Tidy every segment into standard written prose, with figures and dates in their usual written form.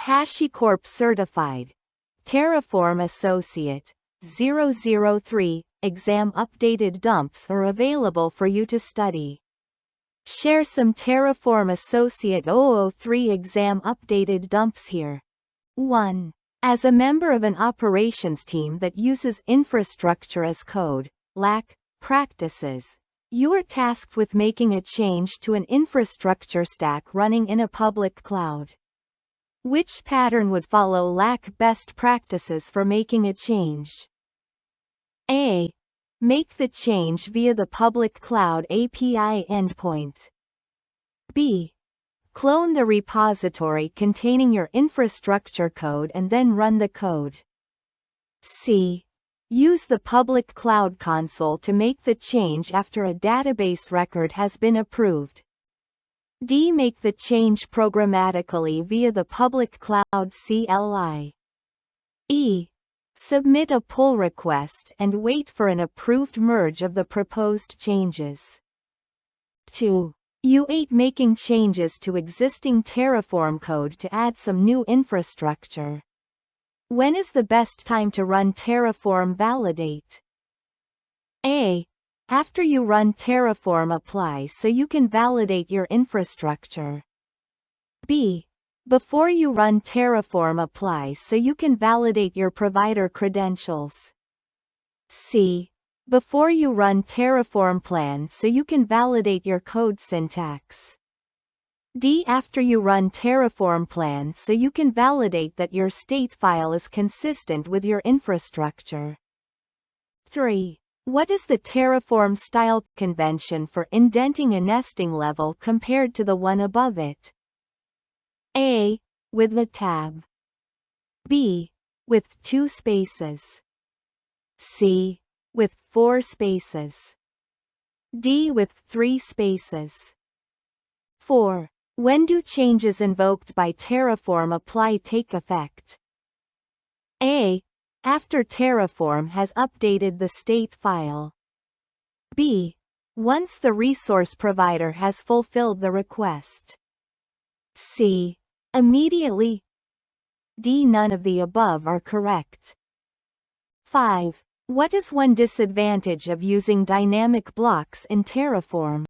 HashiCorp Certified Terraform Associate 003 exam updated dumps are available for you to study. Share some Terraform Associate 003 exam updated dumps here. 1. As a member of an operations team that uses infrastructure as code, LAC, practices, you are tasked with making a change to an infrastructure stack running in a public cloud. Which pattern would follow LAC best practices for making a change? A. Make the change via the public cloud API endpoint. B. Clone the repository containing your infrastructure code and then run the code. C. Use the public cloud console to make the change after a database record has been approved. D. Make the change programmatically via the public cloud CLI. E. Submit a pull request and wait for an approved merge of the proposed changes. 2. U8 Making changes to existing Terraform code to add some new infrastructure. When is the best time to run Terraform Validate? A. After you run Terraform Apply so you can validate your infrastructure. B. Before you run Terraform Apply so you can validate your provider credentials. C. Before you run Terraform Plan so you can validate your code syntax. D. After you run Terraform Plan so you can validate that your state file is consistent with your infrastructure. 3. What is the Terraform style convention for indenting a nesting level compared to the one above it? A. With the tab. B. With 2 spaces. C. With 4 spaces. D. With 3 spaces. 4. When do changes invoked by Terraform Apply take effect? A. After Terraform has updated the state file. B. Once the resource provider has fulfilled the request. C. Immediately. D. None of the above are correct. 5. What is one disadvantage of using dynamic blocks in Terraform?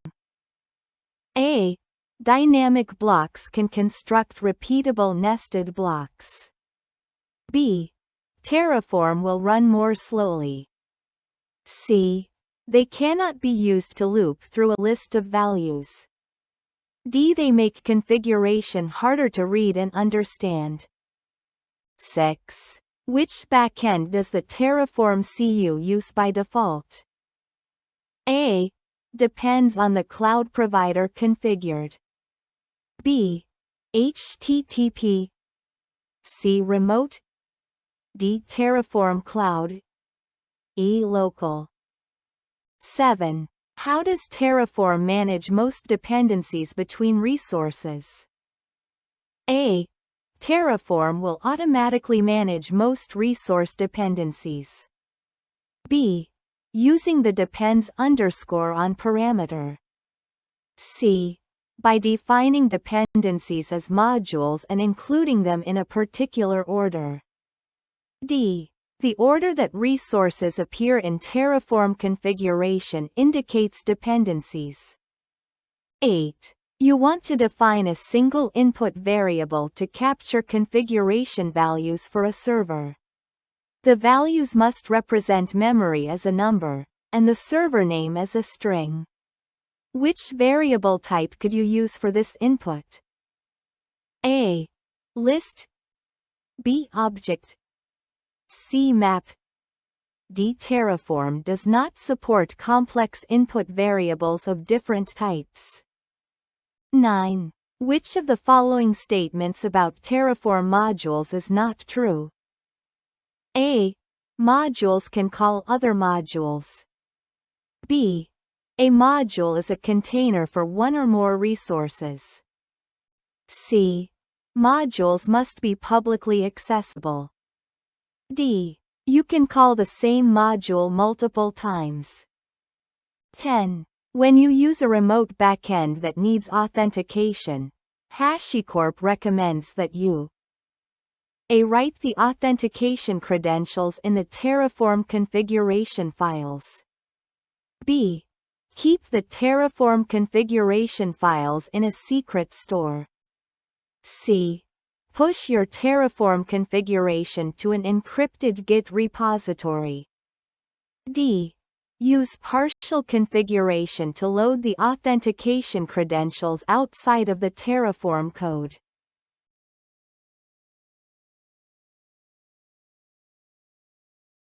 A. Dynamic blocks can construct repeatable nested blocks. B. Terraform will run more slowly. C. They cannot be used to loop through a list of values. D. They make configuration harder to read and understand. 6. Which backend does the Terraform CU use by default? A. Depends on the cloud provider configured. B. HTTP. C. Remote. D. Terraform Cloud. E. Local. 7. How does Terraform manage most dependencies between resources? A. Terraform will automatically manage most resource dependencies. B. Using the depends underscore on parameter. C. By defining dependencies as modules and including them in a particular order. D. The order that resources appear in Terraform configuration indicates dependencies. 8. You want to define a single input variable to capture configuration values for a server. The values must represent memory as a number, and the server name as a string. Which variable type could you use for this input? A. List. B. Object. C. Map. D. Terraform does not support complex input variables of different types. 9. Which of the following statements about Terraform modules is not true? A. Modules can call other modules. B. A module is a container for one or more resources. C. Modules must be publicly accessible. D. You can call the same module multiple times. 10. When you use a remote backend that needs authentication, HashiCorp recommends that you A. Write the authentication credentials in the Terraform configuration files. B. Keep the Terraform configuration files in a secret store. C. Push your Terraform configuration to an encrypted Git repository. D. Use partial configuration to load the authentication credentials outside of the Terraform code.